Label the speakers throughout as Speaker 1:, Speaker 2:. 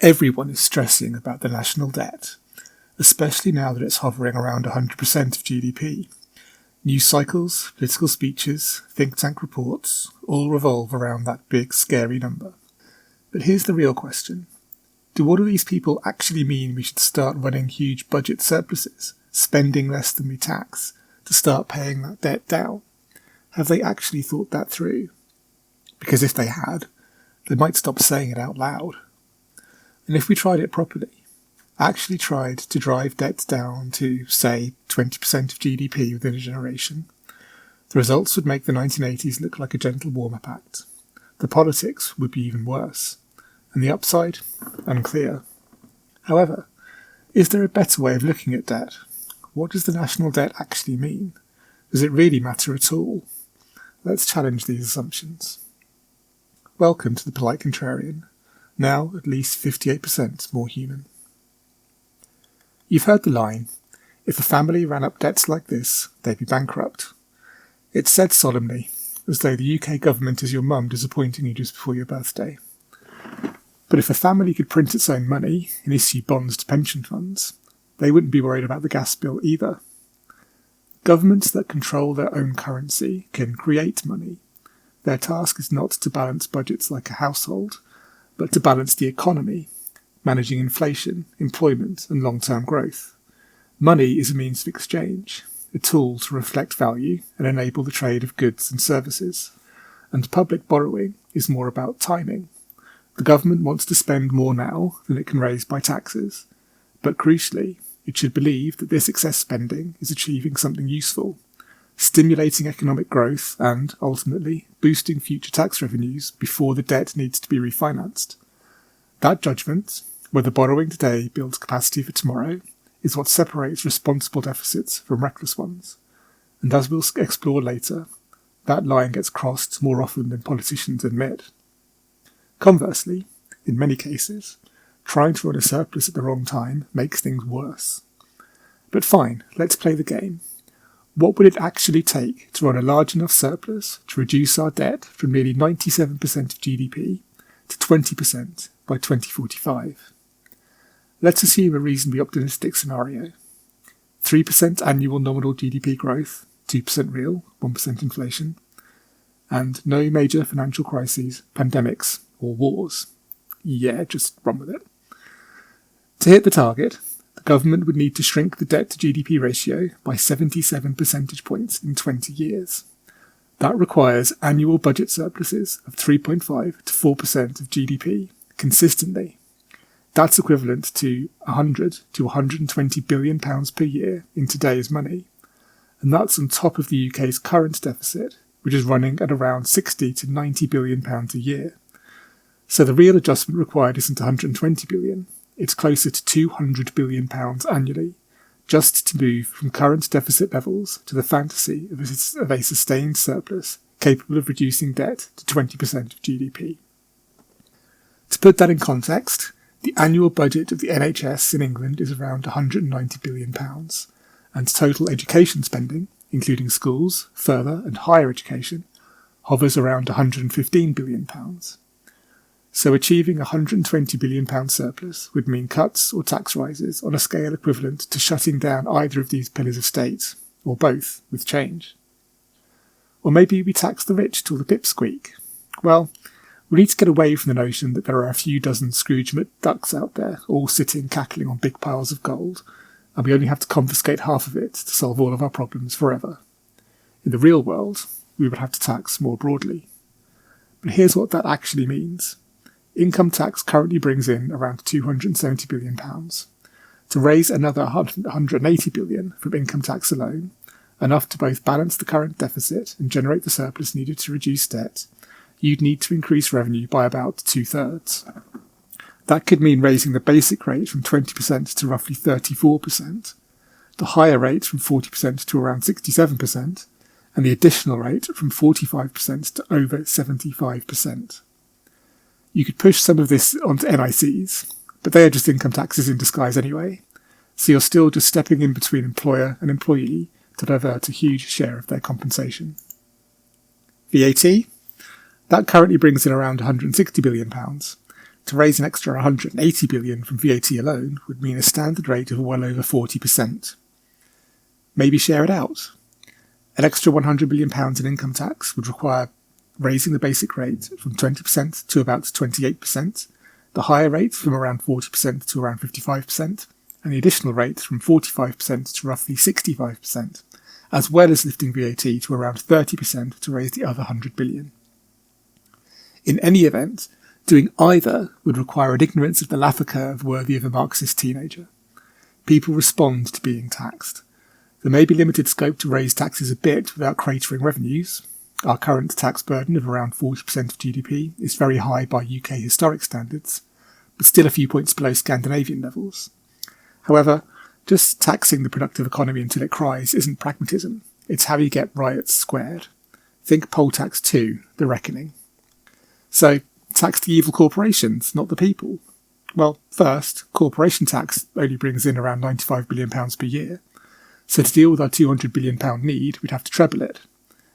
Speaker 1: Everyone is stressing about the national debt, especially now that it's hovering around 100% of GDP. News cycles, political speeches, think tank reports all revolve around that big, scary number. But here's the real question. Do all of these people actually mean we should start running huge budget surpluses, spending less than we tax, to start paying that debt down? Have they actually thought that through? Because if they had, they might stop saying it out loud. And if we tried it properly, actually tried to drive debt down to, say, 20% of GDP within a generation, the results would make the 1980s look like a gentle warm-up act. The politics would be even worse. And the upside? Unclear. However, is there a better way of looking at debt? What does the national debt actually mean? Does it really matter at all? Let's challenge these assumptions. Welcome to the Polite Contrarian, now at least 58% more human. You've heard the line, if a family ran up debts like this, they'd be bankrupt. It's said solemnly, as though the UK government is your mum disappointing you just before your birthday. But if a family could print its own money and issue bonds to pension funds, they wouldn't be worried about the gas bill either. Governments that control their own currency can create money. Their task is not to balance budgets like a household, but to balance the economy, managing inflation, employment and long-term growth. Money is a means of exchange, a tool to reflect value and enable the trade of goods and services. And public borrowing is more about timing. The government wants to spend more now than it can raise by taxes, but crucially, it should believe that this excess spending is achieving something useful, stimulating economic growth and, ultimately, boosting future tax revenues before the debt needs to be refinanced. That judgment, whether borrowing today builds capacity for tomorrow, is what separates responsible deficits from reckless ones. And as we'll explore later, that line gets crossed more often than politicians admit. Conversely, in many cases, trying to run a surplus at the wrong time makes things worse. But fine, let's play the game. What would it actually take to run a large enough surplus to reduce our debt from nearly 97% of GDP to 20% by 2045? Let's assume a reasonably optimistic scenario. 3% annual nominal GDP growth, 2% real, 1% inflation, and no major financial crises, pandemics, or wars. Yeah, just run with it. To hit the target, the government would need to shrink the debt-to-GDP ratio by 77 percentage points in 20 years. That requires annual budget surpluses of 3.5 to 4% of GDP, consistently. That's equivalent to 100 to 120 billion pounds per year in today's money. And that's on top of the UK's current deficit, which is running at around 60 to 90 billion pounds a year. So the real adjustment required isn't 120 billion, it's closer to 200 billion pounds annually, just to move from current deficit levels to the fantasy of a sustained surplus capable of reducing debt to 20% of GDP. To put that in context, the annual budget of the NHS in England is around £190 billion, and total education spending, including schools, further and higher education, hovers around £115 billion. So achieving a £120 billion surplus would mean cuts or tax rises on a scale equivalent to shutting down either of these pillars of state, or both, with change. Or maybe we tax the rich till the pips squeak. Well, we need to get away from the notion that there are a few dozen Scrooge McDucks out there, all sitting cackling on big piles of gold, and we only have to confiscate half of it to solve all of our problems forever. In the real world, we would have to tax more broadly. But here's what that actually means. Income tax currently brings in around £270 billion. To raise another £180 billion from income tax alone, enough to both balance the current deficit and generate the surplus needed to reduce debt, you'd need to increase revenue by about 2/3. That could mean raising the basic rate from 20% to roughly 34%, the higher rate from 40% to around 67%, and the additional rate from 45% to over 75%. You could push some of this onto NICs, but they are just income taxes in disguise anyway, so you're still just stepping in between employer and employee to divert a huge share of their compensation. VAT? That currently brings in around £160 billion. to raise an extra 180 billion from VAT alone would mean a standard rate of well over 40%. Maybe share it out. An extra £100 billion in income tax would require raising the basic rate from 20% to about 28%, the higher rate from around 40% to around 55%, and the additional rate from 45% to roughly 65%, as well as lifting VAT to around 30% to raise the other 100 billion. In any event, doing either would require an ignorance of the Laffer curve worthy of a Marxist teenager. People respond to being taxed. There may be limited scope to raise taxes a bit without cratering revenues. Our current tax burden of around 40% of GDP is very high by UK historic standards, but still a few points below Scandinavian levels. However, just taxing the productive economy until it cries isn't pragmatism. It's how you get riots squared. Think poll tax 2, the reckoning. So, tax the evil corporations, not the people. Well, first, corporation tax only brings in around £95 billion per year. So to deal with our £200 billion need, we'd have to treble it.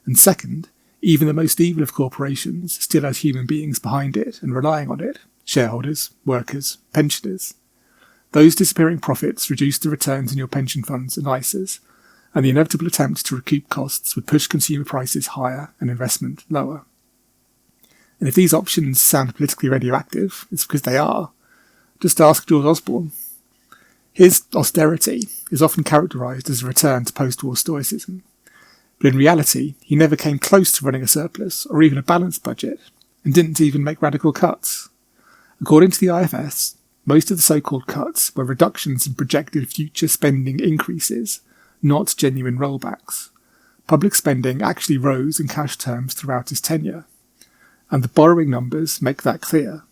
Speaker 1: And second, even the most evil of corporations still has human beings behind it and relying on it. Shareholders, workers, pensioners. Those disappearing profits reduce the returns in your pension funds and ISAs, and the inevitable attempt to recoup costs would push consumer prices higher and investment lower. And if these options sound politically radioactive, it's because they are. Just ask George Osborne. His austerity is often characterised as a return to post-war stoicism, but in reality he never came close to running a surplus or even a balanced budget, and didn't even make radical cuts. According to the IFS, most of the so-called cuts were reductions in projected future spending increases, not genuine rollbacks. Public spending actually rose in cash terms throughout his tenure, and the borrowing numbers make that clear.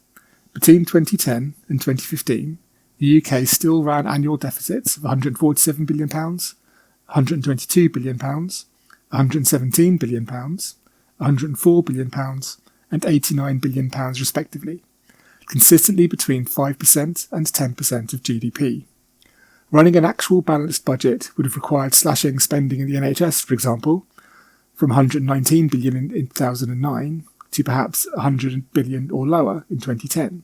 Speaker 1: Between 2010 and 2015, the UK still ran annual deficits of £147 billion, £122 billion, £117 billion, £104 billion, and £89 billion respectively, consistently between 5% and 10% of GDP. Running an actual balanced budget would have required slashing spending in the NHS, for example, from £119 billion in 2009 to perhaps £100 billion or lower in 2010,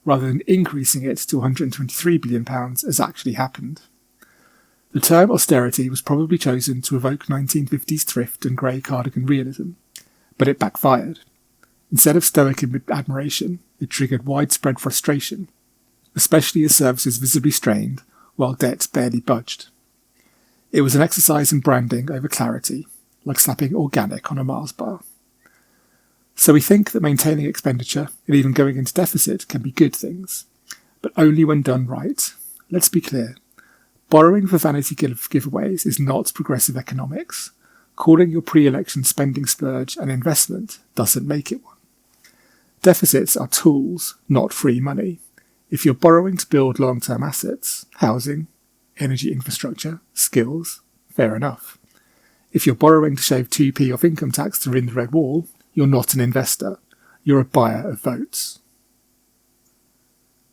Speaker 1: rather than increasing it to £123 billion as actually happened. The term austerity was probably chosen to evoke 1950s thrift and grey cardigan realism, but it backfired. Instead of stoic admiration, it triggered widespread frustration, especially as services visibly strained while debt barely budged. It was an exercise in branding over clarity, like slapping organic on a Mars bar. So we think that maintaining expenditure and even going into deficit can be good things, but only when done right. Let's be clear. Borrowing for vanity giveaways is not progressive economics. Calling your pre-election spending splurge an investment doesn't make it one. Deficits are tools, not free money. If you're borrowing to build long-term assets, housing, energy infrastructure, skills, fair enough. If you're borrowing to shave 2p off income tax to win the red wall, you're not an investor. You're a buyer of votes.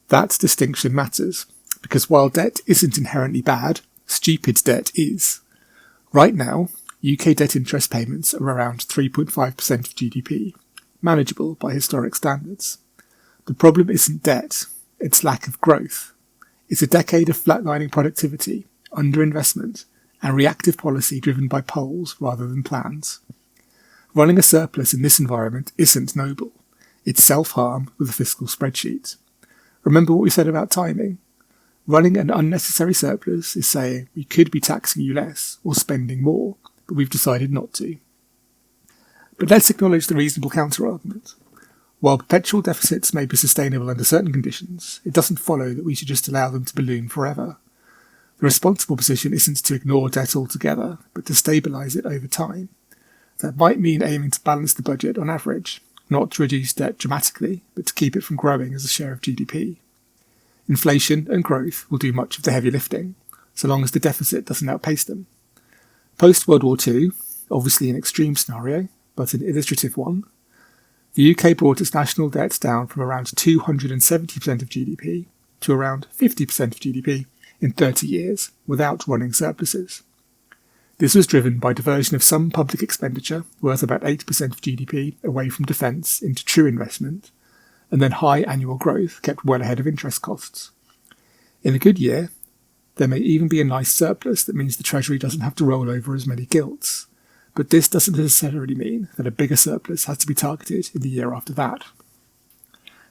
Speaker 1: That distinction matters, because while debt isn't inherently bad, stupid debt is. Right now, UK debt interest payments are around 3.5% of GDP, manageable by historic standards. The problem isn't debt, it's lack of growth. It's a decade of flatlining productivity, underinvestment, and reactive policy driven by polls rather than plans. Running a surplus in this environment isn't noble. It's self-harm with a fiscal spreadsheet. Remember what we said about timing? Running an unnecessary surplus is saying we could be taxing you less or spending more, but we've decided not to. But let's acknowledge the reasonable counter-argument. While perpetual deficits may be sustainable under certain conditions, it doesn't follow that we should just allow them to balloon forever. The responsible position isn't to ignore debt altogether, but to stabilise it over time. That might mean aiming to balance the budget on average, not to reduce debt dramatically, but to keep it from growing as a share of GDP. Inflation and growth will do much of the heavy lifting, so long as the deficit doesn't outpace them. Post-World War II, obviously an extreme scenario, but an illustrative one, the UK brought its national debt down from around 270% of GDP to around 50% of GDP in 30 years without running surpluses. This was driven by diversion of some public expenditure, worth about 8% of GDP, away from defence into true investment, and then high annual growth kept well ahead of interest costs. In a good year, there may even be a nice surplus that means the Treasury doesn't have to roll over as many gilts, but this doesn't necessarily mean that a bigger surplus has to be targeted in the year after that.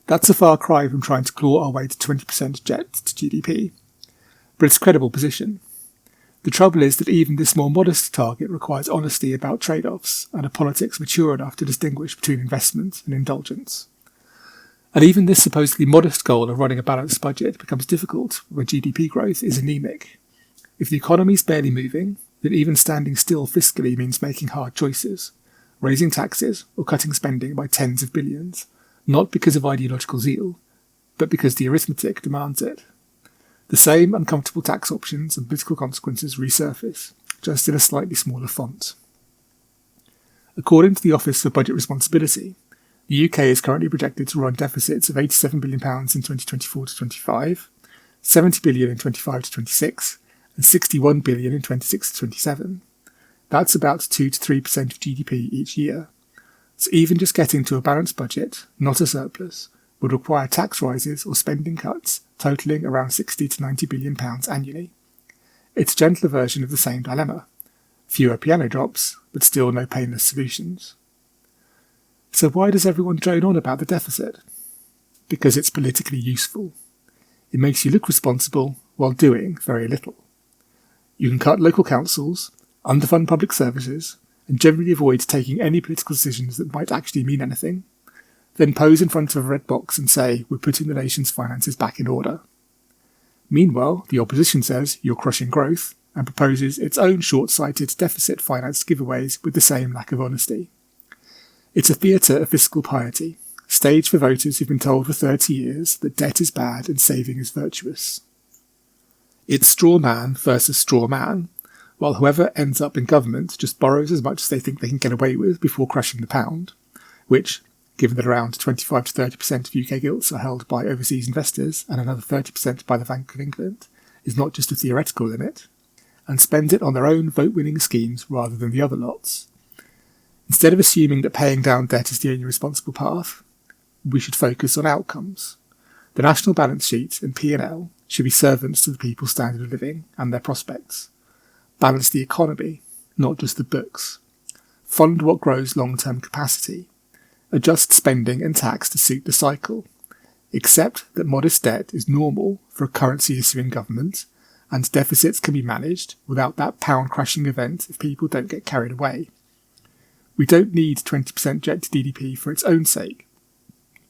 Speaker 1: That's a far cry from trying to claw our way to 20% debt to GDP, but it's a credible position. The trouble is that even this more modest target requires honesty about trade-offs and a politics mature enough to distinguish between investment and indulgence. And even this supposedly modest goal of running a balanced budget becomes difficult when GDP growth is anemic. If the economy is barely moving, then even standing still fiscally means making hard choices, raising taxes or cutting spending by tens of billions, not because of ideological zeal, but because the arithmetic demands it. The same uncomfortable tax options and political consequences resurface, just in a slightly smaller font. According to the Office for Budget Responsibility, the UK is currently projected to run deficits of £87 billion in 2024 to 25, £70 billion in 25 to 26, and £61 billion in 26 to 27. That's about 2 to 3% of GDP each year. So even just getting to a balanced budget, not a surplus, would require tax rises or spending cuts totalling around £60 to £90 billion annually. It's a gentler version of the same dilemma. Fewer piano drops, but still no painless solutions. So why does everyone drone on about the deficit? Because it's politically useful. It makes you look responsible while doing very little. You can cut local councils, underfund public services, and generally avoid taking any political decisions that might actually mean anything, then pose in front of a red box and say, we're putting the nation's finances back in order. Meanwhile, the opposition says you're crushing growth and proposes its own short-sighted deficit-financed giveaways with the same lack of honesty. It's a theatre of fiscal piety, staged for voters who've been told for 30 years that debt is bad and saving is virtuous. It's straw man versus straw man, while whoever ends up in government just borrows as much as they think they can get away with before crushing the pound, which, given that around 25 to 30% of UK gilts are held by overseas investors and another 30% by the Bank of England, is not just a theoretical limit, and spends it on their own vote-winning schemes rather than the other lots. Instead of assuming that paying down debt is the only responsible path, we should focus on outcomes. The national balance sheet and P&L should be servants to the people's standard of living and their prospects. Balance the economy, not just the books. Fund what grows long-term capacity. Adjust spending and tax to suit the cycle. Accept that modest debt is normal for a currency-issuing government, and deficits can be managed without that pound-crashing event if people don't get carried away. We don't need 20% debt to GDP for its own sake.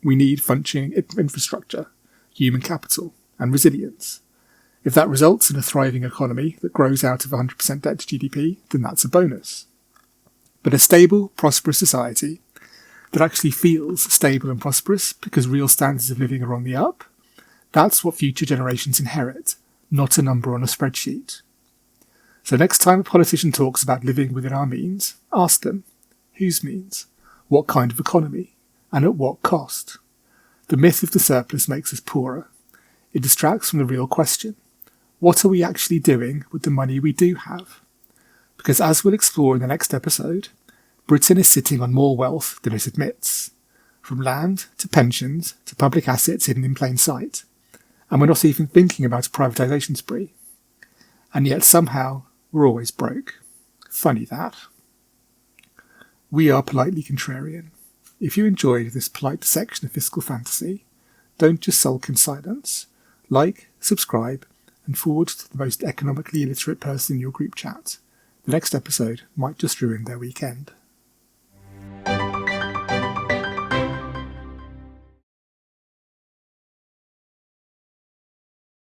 Speaker 1: We need functioning infrastructure, human capital, and resilience. If that results in a thriving economy that grows out of 100% debt to GDP, then that's a bonus. But a stable, prosperous society that actually feels stable and prosperous because real standards of living are on the up, that's what future generations inherit, not a number on a spreadsheet. So next time a politician talks about living within our means, ask them, whose means? What kind of economy? And at what cost? The myth of the surplus makes us poorer. It distracts from the real question. What are we actually doing with the money we do have? Because as we'll explore in the next episode, Britain is sitting on more wealth than it admits, from land to pensions to public assets hidden in plain sight, and we're not even thinking about a privatisation spree. And yet somehow we're always broke. Funny that. We are Politely Contrarian. If you enjoyed this polite dissection of fiscal fantasy, don't just sulk in silence. Like, subscribe, and forward to the most economically illiterate person in your group chat. The next episode might just ruin their weekend.